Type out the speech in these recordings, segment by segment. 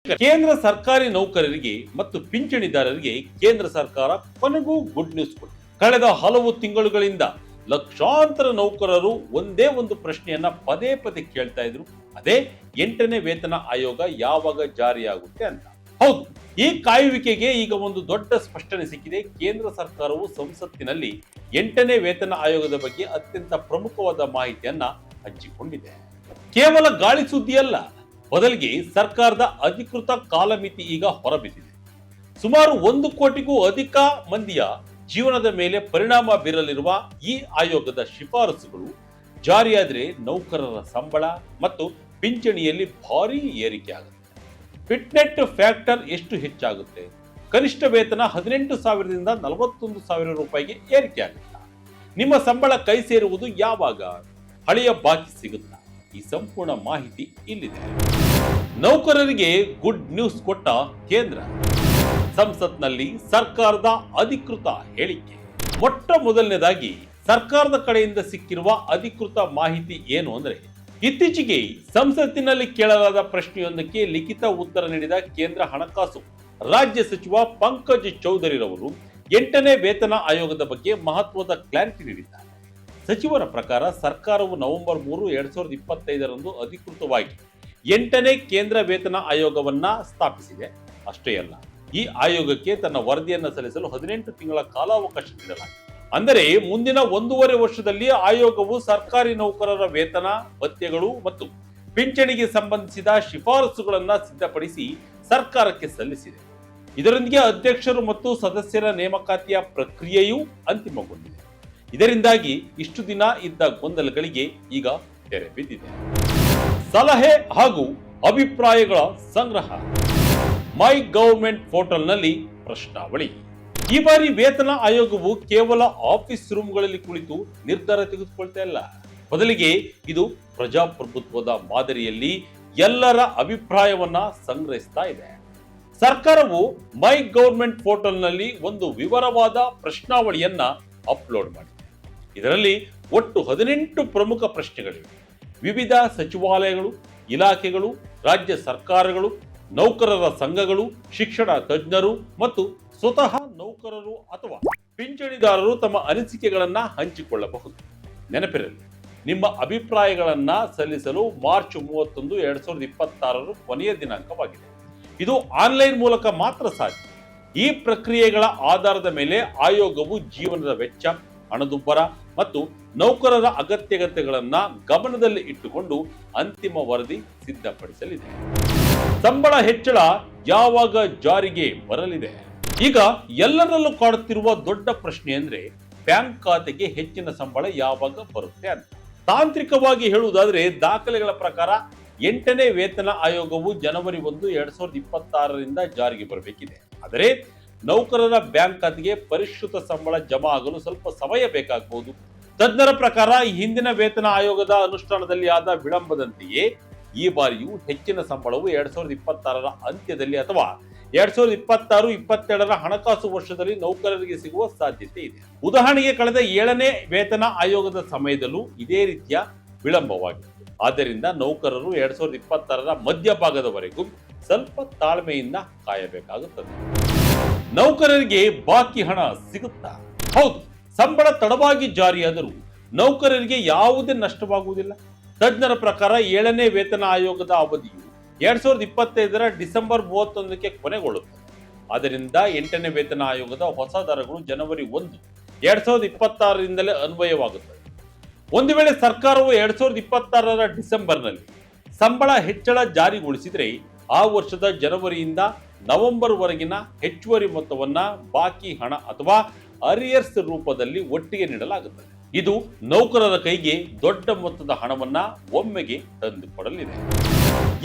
ಕೇಂದ್ರ ಸರ್ಕಾರಿ ನೌಕರರಿಗೆ ಮತ್ತು ಪಿಂಚಣಿದಾರರಿಗೆ ಕೇಂದ್ರ ಸರ್ಕಾರ ಕೊನೆಗೂ ಗುಡ್ ನ್ಯೂಸ್ ಕೊಟ್ಟಿದೆ. ಕಳೆದ ಹಲವು ತಿಂಗಳುಗಳಿಂದ ಲಕ್ಷಾಂತರ ನೌಕರರು ಒಂದೇ ಒಂದು ಪ್ರಶ್ನೆಯನ್ನ ಪದೇ ಪದೇ ಕೇಳ್ತಾ ಇದ್ರು. ಅದೇ 8ನೇ ವೇತನ ಆಯೋಗ ಯಾವಾಗ ಜಾರಿಯಾಗುತ್ತೆ ಅಂತ. ಹೌದು, ಈ ಕಾಯುವಿಕೆಗೆ ಈಗ ಒಂದು ದೊಡ್ಡ ಸ್ಪಷ್ಟನೆ ಸಿಕ್ಕಿದೆ. ಕೇಂದ್ರ ಸರ್ಕಾರವು ಸಂಸತ್ತಿನಲ್ಲಿ 8ನೇ ವೇತನ ಆಯೋಗದ ಬಗ್ಗೆ ಅತ್ಯಂತ ಪ್ರಮುಖವಾದ ಮಾಹಿತಿಯನ್ನ ಹಂಚಿಕೊಂಡಿದೆ. ಕೇವಲ ಗಾಳಿ ಸುದ್ದಿಯಲ್ಲ, ಬದಲಿಗೆ ಸರ್ಕಾರದ ಅಧಿಕೃತ ಕಾಲಮಿತಿ ಈಗ ಹೊರಬಿದ್ದಿದೆ. ಸುಮಾರು 1 ಕೋಟಿಗೂ ಅಧಿಕ ಮಂದಿಯ ಜೀವನದ ಮೇಲೆ ಪರಿಣಾಮ ಬೀರಲಿರುವ ಈ ಆಯೋಗದ ಶಿಫಾರಸುಗಳು ಜಾರಿಯಾದರೆ ನೌಕರರ ಸಂಬಳ ಮತ್ತು ಪಿಂಚಣಿಯಲ್ಲಿ ಭಾರೀ ಏರಿಕೆ ಆಗುತ್ತೆ. ಫಿಟ್ನೆಟ್ ಫ್ಯಾಕ್ಟರ್ ಎಷ್ಟು ಹೆಚ್ಚಾಗುತ್ತೆ? ಕನಿಷ್ಠ ವೇತನ 18,000ದಿಂದ 41,000 ರೂಪಾಯಿಗೆ ಏರಿಕೆ ಆಗುತ್ತೆ. ನಿಮ್ಮ ಸಂಬಳ ಕೈ ಸೇರುವುದು ಯಾವಾಗ? ಹಳೆಯ ಬಾಕಿ ಸಿಗುತ್ತಾ? ಈ ಸಂಪೂರ್ಣ ಮಾಹಿತಿ ಇಲ್ಲಿದೆ. ನೌಕರರಿಗೆ ಗುಡ್ ನ್ಯೂಸ್ ಕೊಟ್ಟ ಕೇಂದ್ರ. ಸಂಸತ್ನಲ್ಲಿ ಸರ್ಕಾರದ ಅಧಿಕೃತ ಹೇಳಿಕೆ. ಮೊಟ್ಟ ಮೊದಲನೇದಾಗಿ ಸರ್ಕಾರದ ಕಡೆಯಿಂದ ಸಿಕ್ಕಿರುವ ಅಧಿಕೃತ ಮಾಹಿತಿ ಏನು ಅಂದ್ರೆ, ಇತ್ತೀಚೆಗೆ ಸಂಸತ್ತಿನಲ್ಲಿ ಕೇಳಲಾದ ಪ್ರಶ್ನೆಯೊಂದಕ್ಕೆ ಲಿಖಿತ ಉತ್ತರ ನೀಡಿದ ಕೇಂದ್ರ ಹಣಕಾಸು ರಾಜ್ಯ ಸಚಿವ ಪಂಕಜ್ ಚೌಧರಿರವರು 8ನೇ ವೇತನ ಆಯೋಗದ ಬಗ್ಗೆ ಮಹತ್ವದ ಕ್ಲಾರಿಟಿ ನೀಡಿದ್ದಾರೆ. ಸಚಿವರ ಪ್ರಕಾರ ಸರ್ಕಾರವು ನವೆಂಬರ್ 3, 2025ರಂದು ಅಧಿಕೃತವಾಗಿ 8ನೇ ಕೇಂದ್ರ ವೇತನ ಆಯೋಗವನ್ನ ಸ್ಥಾಪಿಸಿದೆ. ಅಷ್ಟೇ ಅಲ್ಲ, ಈ ಆಯೋಗಕ್ಕೆ ತನ್ನ ವರದಿಯನ್ನು ಸಲ್ಲಿಸಲು 18 ತಿಂಗಳ ಕಾಲಾವಕಾಶ ನೀಡಲಾಗಿದೆ. ಅಂದರೆ ಮುಂದಿನ 1.5 ವರ್ಷದಲ್ಲಿ ಆಯೋಗವು ಸರ್ಕಾರಿ ನೌಕರರ ವೇತನ, ಭತ್ಯೆಗಳು ಮತ್ತು ಪಿಂಚಣಿಗೆ ಸಂಬಂಧಿಸಿದ ಶಿಫಾರಸುಗಳನ್ನು ಸಿದ್ಧಪಡಿಸಿ ಸರ್ಕಾರಕ್ಕೆ ಸಲ್ಲಿಸಿದೆ. ಇದರೊಂದಿಗೆ ಅಧ್ಯಕ್ಷರು ಮತ್ತು ಸದಸ್ಯರ ನೇಮಕಾತಿಯ ಪ್ರಕ್ರಿಯೆಯೂ ಅಂತಿಮಗೊಂಡಿದೆ. ಇದರಿಂದಾಗಿ ಇಷ್ಟು ದಿನ ಇದ್ದ ಗೊಂದಲಗಳಿಗೆ ಈಗ ತೆರೆ ಬಿದ್ದಿದೆ. ಸಲಹೆ ಹಾಗೂ ಅಭಿಪ್ರಾಯಗಳ ಸಂಗ್ರಹ. ಮೈ ಗವರ್ಮೆಂಟ್ ಪೋರ್ಟಲ್ನಲ್ಲಿ ಪ್ರಶ್ನಾವಳಿ. ಈ ಬಾರಿ ವೇತನ ಆಯೋಗವು ಕೇವಲ ಆಫೀಸ್ ರೂಮ್ಗಳಲ್ಲಿ ಕುಳಿತು ನಿರ್ಧಾರ ತೆಗೆದುಕೊಳ್ತಾ ಇಲ್ಲ. ಬದಲಿಗೆ ಇದು ಪ್ರಜಾಪ್ರಭುತ್ವದ ಮಾದರಿಯಲ್ಲಿ ಎಲ್ಲರ ಅಭಿಪ್ರಾಯವನ್ನ ಸಂಗ್ರಹಿಸ್ತಾ ಇದೆ. ಸರ್ಕಾರವು ಮೈ ಗವರ್ಮೆಂಟ್ ಪೋರ್ಟಲ್ನಲ್ಲಿ ಒಂದು ವಿವರವಾದ ಪ್ರಶ್ನಾವಳಿಯನ್ನ ಅಪ್ಲೋಡ್ ಮಾಡಿದೆ. ಇದರಲ್ಲಿ ಒಟ್ಟು 18 ಪ್ರಮುಖ ಪ್ರಶ್ನೆಗಳಿವೆ. ವಿವಿಧ ಸಚಿವಾಲಯಗಳು, ಇಲಾಖೆಗಳು, ರಾಜ್ಯ ಸರ್ಕಾರಗಳು, ನೌಕರರ ಸಂಘಗಳು, ಶಿಕ್ಷಣ ತಜ್ಞರು ಮತ್ತು ಸ್ವತಃ ನೌಕರರು ಅಥವಾ ಪಿಂಚಣಿದಾರರು ತಮ್ಮ ಅನಿಸಿಕೆಗಳನ್ನ ಹಂಚಿಕೊಳ್ಳಬಹುದು. ನೆನಪಿರಲಿ, ನಿಮ್ಮ ಅಭಿಪ್ರಾಯಗಳನ್ನ ಸಲ್ಲಿಸಲು ಮಾರ್ಚ್ 31, 2026 ಕೊನೆಯ ದಿನಾಂಕವಾಗಿದೆ. ಇದು ಆನ್ಲೈನ್ ಮೂಲಕ ಮಾತ್ರ ಸಾಧ್ಯ. ಈ ಪ್ರಕ್ರಿಯೆಗಳ ಆಧಾರದ ಮೇಲೆ ಆಯೋಗವು ಜೀವನದ ವೆಚ್ಚ, ಹಣದುಬ್ಬರ ಮತ್ತು ನೌಕರರ ಅಗತ್ಯತೆಗಳನ್ನ ಗಮನದಲ್ಲಿ ಇಟ್ಟುಕೊಂಡು ಅಂತಿಮ ವರದಿ ಸಿದ್ಧಪಡಿಸಲಿದೆ. ಸಂಬಳ ಹೆಚ್ಚಳ ಯಾವಾಗ ಜಾರಿಗೆ ಬರಲಿದೆ? ಈಗ ಎಲ್ಲರಲ್ಲೂ ಕಾಡುತ್ತಿರುವ ದೊಡ್ಡ ಪ್ರಶ್ನೆ ಅಂದ್ರೆ, ಬ್ಯಾಂಕ್ ಖಾತೆಗೆ ಹೆಚ್ಚಿನ ಸಂಬಳ ಯಾವಾಗ ಬರುತ್ತೆ ಅಂತ. ತಾಂತ್ರಿಕವಾಗಿ ಹೇಳುವುದಾದ್ರೆ, ದಾಖಲೆಗಳ ಪ್ರಕಾರ 8ನೇ ವೇತನ ಆಯೋಗವು ಜನವರಿ 1, 2026ರಿಂದ ಜಾರಿಗೆ ಬರಬೇಕಿದೆ. ಆದರೆ ನೌಕರರ ಬ್ಯಾಂಕ್ ಖಾತೆಗೆ ಪರಿಷ್ಕೃತ ಸಂಬಳ ಜಮಾ ಆಗಲು ಸ್ವಲ್ಪ ಸಮಯ ಬೇಕಾಗಬಹುದು. ತಜ್ಞರ ಪ್ರಕಾರ ಈ ಹಿಂದಿನ ವೇತನ ಆಯೋಗದ ಅನುಷ್ಠಾನದಲ್ಲಿ ಆದ ವಿಳಂಬದಂತೆಯೇ ಈ ಬಾರಿಯೂ ಹೆಚ್ಚಿನ ಸಂಬಳವು 2026ರ ಅಂತ್ಯದಲ್ಲಿ ಅಥವಾ 2026-27ರ ಹಣಕಾಸು ವರ್ಷದಲ್ಲಿ ನೌಕರರಿಗೆ ಸಿಗುವ ಸಾಧ್ಯತೆ ಇದೆ. ಉದಾಹರಣೆಗೆ, ಕಳೆದ 7ನೇ ವೇತನ ಆಯೋಗದ ಸಮಯದಲ್ಲೂ ಇದೇ ರೀತಿಯ ವಿಳಂಬವಾಗಿದೆ. ಆದ್ದರಿಂದ ನೌಕರರು 2026ರ ಮಧ್ಯಭಾಗದವರೆಗೂ ಸ್ವಲ್ಪ ತಾಳ್ಮೆಯಿಂದ ಕಾಯಬೇಕಾಗುತ್ತದೆ. ನೌಕರರಿಗೆ ಬಾಕಿ ಹಣ ಸಿಗುತ್ತಾ? ಹೌದು, ಸಂಬಳ ತಡವಾಗಿ ಜಾರಿಯಾದರೂ ನೌಕರರಿಗೆ ಯಾವುದೇ ನಷ್ಟವಾಗುವುದಿಲ್ಲ. ತಜ್ಞರ ಪ್ರಕಾರ 7ನೇ ವೇತನ ಆಯೋಗದ ಅವಧಿಯು 2025ರ ಡಿಸೆಂಬರ್ 31ಕ್ಕೆ ಕೊನೆಗೊಳ್ಳುತ್ತದೆ. ಆದ್ದರಿಂದ 8ನೇ ವೇತನ ಆಯೋಗದ ಹೊಸ ದರಗಳು ಜನವರಿ 1, 2026ರಿಂದಲೇ ಅನ್ವಯವಾಗುತ್ತದೆ. ಒಂದು ವೇಳೆ ಸರ್ಕಾರವು 2026ರ ಡಿಸೆಂಬರ್ನಲ್ಲಿ ಸಂಬಳ ಹೆಚ್ಚಳ ಜಾರಿಗೊಳಿಸಿದರೆ ಆ ವರ್ಷದ ಜನವರಿಯಿಂದ ನವೆಂಬರ್ ವರೆಗಿನ ಹೆಚ್ಚುವರಿ ಮೊತ್ತವನ್ನ ಬಾಕಿ ಹಣ ಅಥವಾ ಅರಿಯರ್ಸ್ ರೂಪದಲ್ಲಿ ಒಟ್ಟಿಗೆ ನೀಡಲಾಗುತ್ತದೆ. ಇದು ನೌಕರರ ಕೈಗೆ ದೊಡ್ಡ ಮೊತ್ತದ ಹಣವನ್ನ ಒಮ್ಮೆಗೆ ತಂದುಕೊಡಲಿದೆ.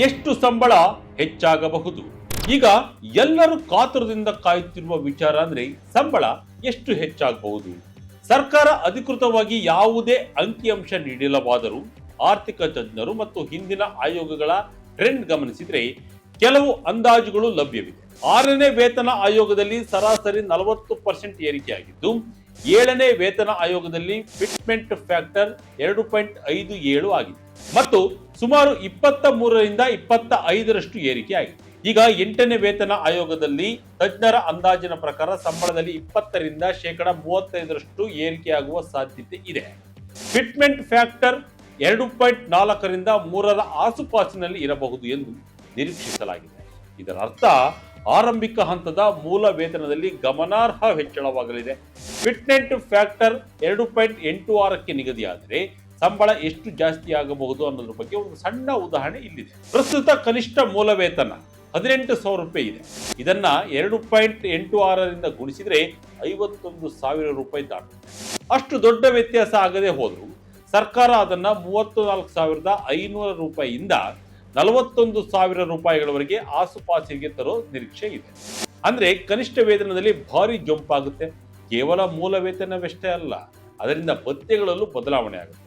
ಎಷ್ಟು ಸಂಬಳ ಹೆಚ್ಚಾಗಬಹುದು? ಈಗ ಎಲ್ಲರೂ ಕಾತುರದಿಂದ ಕಾಯುತ್ತಿರುವ ವಿಚಾರ ಅಂದ್ರೆ, ಸಂಬಳ ಎಷ್ಟು ಹೆಚ್ಚಾಗಬಹುದು? ಸರ್ಕಾರ ಅಧಿಕೃತವಾಗಿ ಯಾವುದೇ ಅಂಕಿಅಂಶ ನೀಡಿಲ್ಲವಾದರೂ ಆರ್ಥಿಕ ತಜ್ಞರು ಮತ್ತು ಹಿಂದಿನ ಆಯೋಗಗಳ ಟ್ರೆಂಡ್ ಗಮನಿಸಿದ್ರೆ ಕೆಲವು ಅಂದಾಜುಗಳು ಲಭ್ಯವಿದೆ. 6ನೇ ವೇತನ ಆಯೋಗದಲ್ಲಿ ಸರಾಸರಿ 40% ಏರಿಕೆಯಾಗಿದ್ದು, 7ನೇ ವೇತನ ಆಯೋಗದಲ್ಲಿ ಫಿಟ್ಮೆಂಟ್ ಫ್ಯಾಕ್ಟರ್ 2.57 ಆಗಿದೆ ಮತ್ತು ಸುಮಾರು 23ರಿಂದ 25ರಷ್ಟು ಏರಿಕೆ ಆಗಿದೆ. ಈಗ 8ನೇ ವೇತನ ಆಯೋಗದಲ್ಲಿ ತಜ್ಞರ ಅಂದಾಜಿನ ಪ್ರಕಾರ ಸಂಬಳದಲ್ಲಿ 20ರಿಂದ 35% ಏರಿಕೆಯಾಗುವ ಸಾಧ್ಯತೆ ಇದೆ. ಫಿಟ್ಮೆಂಟ್ ಫ್ಯಾಕ್ಟರ್ 2.4ರಿಂದ 3ರ ಆಸುಪಾಸಿನಲ್ಲಿ ಇರಬಹುದು ಎಂದು ನಿರೀಕ್ಷಿಸಲಾಗಿದೆ. ಇದರ ಅರ್ಥ ಆರಂಭಿಕ ಹಂತದ ಮೂಲ ವೇತನದಲ್ಲಿ ಗಮನಾರ್ಹ ಹೆಚ್ಚಳವಾಗಲಿದೆ. ಫಿಟ್ಮೆಂಟ್ ಫ್ಯಾಕ್ಟರ್ 2.86ಕ್ಕೆ ನಿಗದಿಯಾದರೆ ಸಂಬಳ ಎಷ್ಟು ಜಾಸ್ತಿ ಆಗಬಹುದು ಅನ್ನೋದ್ರ ಬಗ್ಗೆ ಒಂದು ಸಣ್ಣ ಉದಾಹರಣೆ ಇಲ್ಲಿದೆ. ಪ್ರಸ್ತುತ ಕನಿಷ್ಠ ಮೂಲ ವೇತನ 18,000 ರೂಪಾಯಿ ಇದೆ. ಇದನ್ನ 2.86ರಿಂದ ಗುಣಿಸಿದ್ರೆ 51,000 ರೂಪಾಯಿ ದಾಟುತ್ತೆ. ಅಷ್ಟು ದೊಡ್ಡ ವ್ಯತ್ಯಾಸ ಆಗದೆ ಹೋದ್ರು ಸರ್ಕಾರ ಅದನ್ನ 34,500 ರೂಪಾಯಿಯಿಂದ 41,000 ರೂಪಾಯಿಗಳವರೆಗೆ ಆಸುಪಾಸಿಗೆ ತರೋ ನಿರೀಕ್ಷೆ ಇದೆ. ಅಂದ್ರೆ ಕನಿಷ್ಠ ವೇತನದಲ್ಲಿ ಭಾರಿ ಜಂಪ್ ಆಗುತ್ತೆ. ಕೇವಲ ಮೂಲ ವೇತನವಷ್ಟೇ ಅಲ್ಲ, ಅದರಿಂದ ಭತ್ಯೆಗಳಲ್ಲೂ ಬದಲಾವಣೆ ಆಗುತ್ತೆ.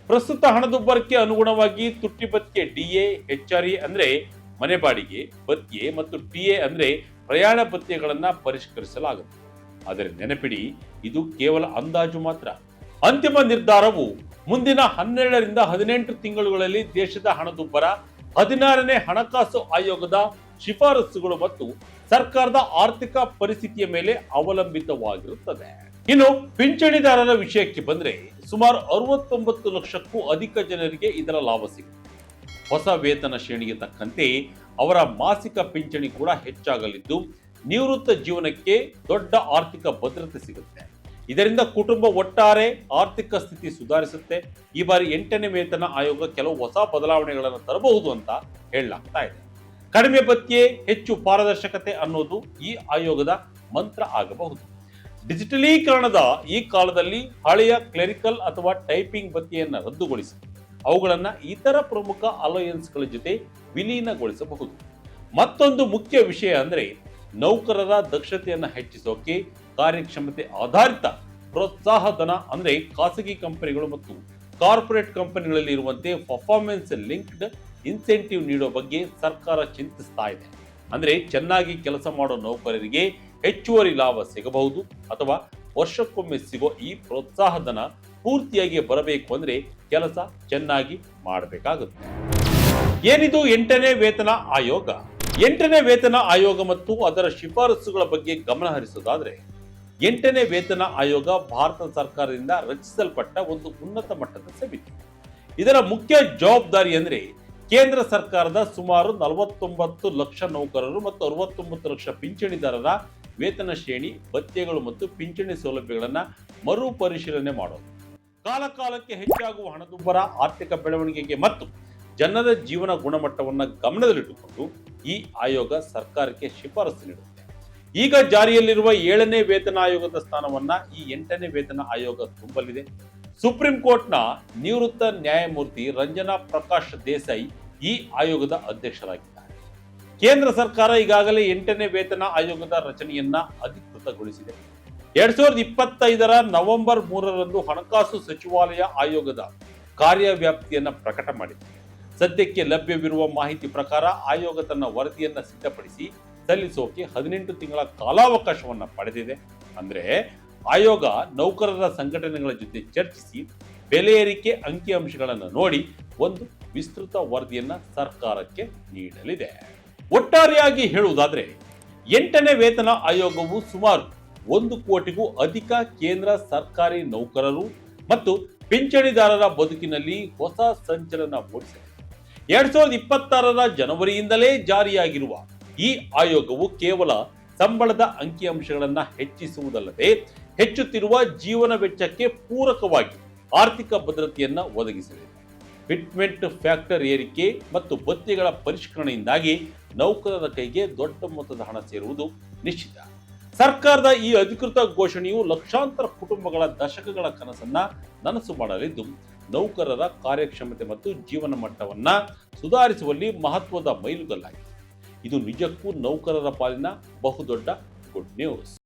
ಪ್ರಸ್ತುತ ಹಣದುಬ್ಬರಕ್ಕೆ ಅನುಗುಣವಾಗಿ ತುಟ್ಟಿ ಭತ್ಯೆ ಡಿಎ, HRA ಅಂದ್ರೆ ಮನೆ ಬಾಡಿಗೆ ಭತ್ಯೆ ಮತ್ತು ಟಿಎ ಅಂದ್ರೆ ಪ್ರಯಾಣ ಭತ್ಯೆಗಳನ್ನ ಪರಿಷ್ಕರಿಸಲಾಗುತ್ತೆ. ಆದರೆ ನೆನಪಿಡಿ, ಇದು ಕೇವಲ ಅಂದಾಜು ಮಾತ್ರ. ಅಂತಿಮ ನಿರ್ಧಾರವು ಮುಂದಿನ 12ರಿಂದ 18 ತಿಂಗಳುಗಳಲ್ಲಿ ದೇಶದ ಹಣದುಬ್ಬರ, 16ನೇ ಹಣಕಾಸು ಆಯೋಗದ ಶಿಫಾರಸುಗಳು ಮತ್ತು ಸರ್ಕಾರದ ಆರ್ಥಿಕ ಪರಿಸ್ಥಿತಿಯ ಮೇಲೆ ಅವಲಂಬಿತವಾಗಿರುತ್ತದೆ. ಇನ್ನು ಪಿಂಚಣಿದಾರರ ವಿಷಯಕ್ಕೆ ಬಂದ್ರೆ ಸುಮಾರು 69 ಲಕ್ಷಕ್ಕೂ ಅಧಿಕ ಜನರಿಗೆ ಇದರ ಲಾಭ ಸಿಗುತ್ತೆ. ಹೊಸ ವೇತನ ಶ್ರೇಣಿಗೆ ತಕ್ಕಂತೆ ಅವರ ಮಾಸಿಕ ಪಿಂಚಣಿ ಕೂಡ ಹೆಚ್ಚಾಗಲಿದ್ದು ನಿವೃತ್ತ ಜೀವನಕ್ಕೆ ದೊಡ್ಡ ಆರ್ಥಿಕ ಭದ್ರತೆ ಸಿಗುತ್ತೆ. ಇದರಿಂದ ಕುಟುಂಬ ಒಟ್ಟಾರೆ ಆರ್ಥಿಕ ಸ್ಥಿತಿ ಸುಧಾರಿಸುತ್ತೆ. ಈ ಬಾರಿ 8ನೇ ವೇತನ ಆಯೋಗ ಕೆಲವು ಹೊಸ ಬದಲಾವಣೆಗಳನ್ನು ತರಬಹುದು ಅಂತ ಹೇಳಲಾಗ್ತಾ ಇದೆ. ಕಡಿಮೆ ಭತ್ಯೆ, ಹೆಚ್ಚು ಪಾರದರ್ಶಕತೆ ಅನ್ನೋದು ಈ ಆಯೋಗದ ಮಂತ್ರ ಆಗಬಹುದು. ಡಿಜಿಟಲೀಕರಣದ ಈ ಕಾಲದಲ್ಲಿ ಹಳೆಯ ಕ್ಲೆರಿಕಲ್ ಅಥವಾ ಟೈಪಿಂಗ್ ಭತ್ಯೆಯನ್ನು ರದ್ದುಗೊಳಿಸಿ ಅವುಗಳನ್ನು ಇತರ ಪ್ರಮುಖ ಅಲಯನ್ಸ್ಗಳ ಜೊತೆ ವಿಲೀನಗೊಳಿಸಬಹುದು. ಮತ್ತೊಂದು ಮುಖ್ಯ ವಿಷಯ ಅಂದ್ರೆ ನೌಕರರ ದಕ್ಷತೆಯನ್ನು ಹೆಚ್ಚಿಸೋಕೆ ಕಾರ್ಯಕ್ಷಮತೆ ಆಧಾರಿತ ಪ್ರೋತ್ಸಾಹ ಧನ ಅಂದ್ರೆ ಖಾಸಗಿ ಕಂಪನಿಗಳು ಮತ್ತು ಕಾರ್ಪೊರೇಟ್ ಕಂಪನಿಗಳಲ್ಲಿ ಇರುವಂತೆ ಪರ್ಫಾರ್ಮೆನ್ಸ್ ಲಿಂಕ್ಡ್ ಇನ್ಸೆಂಟಿವ್ ನೀಡೋ ಬಗ್ಗೆ ಸರ್ಕಾರ ಚಿಂತಿಸ್ತಾ ಇದೆ. ಅಂದ್ರೆ ಚೆನ್ನಾಗಿ ಕೆಲಸ ಮಾಡೋ ನೌಕರರಿಗೆ ಹೆಚ್ಚುವರಿ ಲಾಭ ಸಿಗಬಹುದು ಅಥವಾ ವರ್ಷಕ್ಕೊಮ್ಮೆ ಸಿಗೋ ಈ ಪ್ರೋತ್ಸಾಹ ಧನ ಪೂರ್ತಿಯಾಗಿ ಬರಬೇಕು ಅಂದ್ರೆ ಕೆಲಸ ಚೆನ್ನಾಗಿ ಮಾಡಬೇಕಾಗುತ್ತೆ. ಏನಿದು 8ನೇ ವೇತನ ಆಯೋಗ? 8ನೇ ವೇತನ ಆಯೋಗ ಮತ್ತು ಅದರ ಶಿಫಾರಸುಗಳ ಬಗ್ಗೆ ಗಮನ ಹರಿಸೋದಾದ್ರೆ 8ನೇ ವೇತನ ಆಯೋಗ ಭಾರತ ಸರ್ಕಾರದಿಂದ ರಚಿಸಲ್ಪಟ್ಟ ಒಂದು ಉನ್ನತ ಮಟ್ಟದ ಸಮಿತಿ. ಇದರ ಮುಖ್ಯ ಜವಾಬ್ದಾರಿ ಅಂದ್ರೆ ಕೇಂದ್ರ ಸರ್ಕಾರದ ಸುಮಾರು 49 ಲಕ್ಷ ನೌಕರರು ಮತ್ತು 69 ಲಕ್ಷ ಪಿಂಚಣಿದಾರರ ವೇತನ ಶ್ರೇಣಿ, ಭತ್ಯೆಗಳು ಮತ್ತು ಪಿಂಚಣಿ ಸೌಲಭ್ಯಗಳನ್ನ ಮರುಪರಿಶೀಲನೆ ಮಾಡೋದು. ಕಾಲಕಾಲಕ್ಕೆ ಹೆಚ್ಚಾಗುವ ಹಣದುಬ್ಬರ, ಆರ್ಥಿಕ ಬೆಳವಣಿಗೆಗೆ ಮತ್ತು ಜನರ ಜೀವನ ಗುಣಮಟ್ಟವನ್ನ ಗಮನದಲ್ಲಿಟ್ಟುಕೊಂಡು ಈ ಆಯೋಗ ಸರ್ಕಾರಕ್ಕೆ ಶಿಫಾರಸು ನೀಡುತ್ತೆ. ಈಗ ಜಾರಿಯಲ್ಲಿರುವ 7ನೇ ವೇತನ ಆಯೋಗದ ಸ್ಥಾನವನ್ನ ಈ 8ನೇ ವೇತನ ಆಯೋಗ ತುಂಬಲಿದೆ. ಸುಪ್ರೀಂ ಕೋರ್ಟ್ನ ನಿವೃತ್ತ ನ್ಯಾಯಮೂರ್ತಿ ರಂಜನಾ ಪ್ರಕಾಶ್ ದೇಸಾಯಿ ಈ ಆಯೋಗದ ಅಧ್ಯಕ್ಷರಾಗಿದ್ದಾರೆ. ಕೇಂದ್ರ ಸರ್ಕಾರ ಈಗಾಗಲೇ 8ನೇ ವೇತನ ಆಯೋಗದ ರಚನೆಯನ್ನ ಅಧಿಕೃತಗೊಳಿಸಿದೆ. 2025ರ ನವೆಂಬರ್ 3ರಂದು ಹಣಕಾಸು ಸಚಿವಾಲಯ ಆಯೋಗದ ಕಾರ್ಯವ್ಯಾಪ್ತಿಯನ್ನ ಪ್ರಕಟ ಮಾಡಿದೆ. ಸದ್ಯಕ್ಕೆ ಲಭ್ಯವಿರುವ ಮಾಹಿತಿ ಪ್ರಕಾರ ಆಯೋಗ ತನ್ನ ವರದಿಯನ್ನ ಸಿದ್ಧಪಡಿಸಿ ಸಲ್ಲಿಸೋಕೆ 18 ತಿಂಗಳ ಕಾಲಾವಕಾಶವನ್ನ ಪಡೆದಿದೆ. ಅಂದ್ರೆ ಆಯೋಗ ನೌಕರರ ಸಂಘಟನೆಗಳ ಜೊತೆ ಚರ್ಚಿಸಿ ಬೆಲೆ ಏರಿಕೆ ಅಂಕಿಅಂಶಗಳನ್ನು ನೋಡಿ ಒಂದು ವಿಸ್ತೃತ ವರದಿಯನ್ನ ಸರ್ಕಾರಕ್ಕೆ ನೀಡಲಿದೆ. ಒಟ್ಟಾರೆಯಾಗಿ ಹೇಳುವುದಾದ್ರೆ 8ನೇ ವೇತನ ಆಯೋಗವು ಸುಮಾರು 1 ಕೋಟಿಗೂ ಅಧಿಕ ಕೇಂದ್ರ ಸರ್ಕಾರಿ ನೌಕರರು ಮತ್ತು ಪಿಂಚಣಿದಾರರ ಬದುಕಿನಲ್ಲಿ ಹೊಸ ಸಂಚಲನ ಮೂಡಿಸಿದೆ. 2026ರ ಜನವರಿಯಿಂದಲೇ ಜಾರಿಯಾಗಿರುವ ಈ ಆಯೋಗವು ಕೇವಲ ಸಂಬಳದ ಅಂಕಿಅಂಶಗಳನ್ನು ಹೆಚ್ಚಿಸುವುದಲ್ಲದೆ ಹೆಚ್ಚುತ್ತಿರುವ ಜೀವನ ವೆಚ್ಚಕ್ಕೆ ಪೂರಕವಾಗಿ ಆರ್ಥಿಕ ಭದ್ರತೆಯನ್ನ ಒದಗಿಸಲಿದೆ. ಫಿಟ್ಮೆಂಟ್ ಫ್ಯಾಕ್ಟರ್ ಏರಿಕೆ ಮತ್ತು ಭತ್ಯೆಗಳ ಪರಿಷ್ಕರಣೆಯಿಂದಾಗಿ ನೌಕರರ ಕೈಗೆ ದೊಡ್ಡ ಮೊತ್ತದ ಹಣ ಸೇರುವುದು ನಿಶ್ಚಿತ. ಸರ್ಕಾರದ ಈ ಅಧಿಕೃತ ಘೋಷಣೆಯು ಲಕ್ಷಾಂತರ ಕುಟುಂಬಗಳ ದಶಕಗಳ ಕನಸನ್ನ ನನಸು ಮಾಡಲಿದ್ದು ನೌಕರರ ಕಾರ್ಯಕ್ಷಮತೆ ಮತ್ತು ಜೀವನ ಮಟ್ಟವನ್ನ ಸುಧಾರಿಸುವಲ್ಲಿ ಮಹತ್ವದ ಮೈಲುಗಲ್ಲಾಗಿದೆ. ಇದು ನಿಜಕ್ಕೂ ನೌಕರರ ಪಾಲಿನ ಬಹುದೊಡ್ಡ ಗುಡ್ ನ್ಯೂಸ್.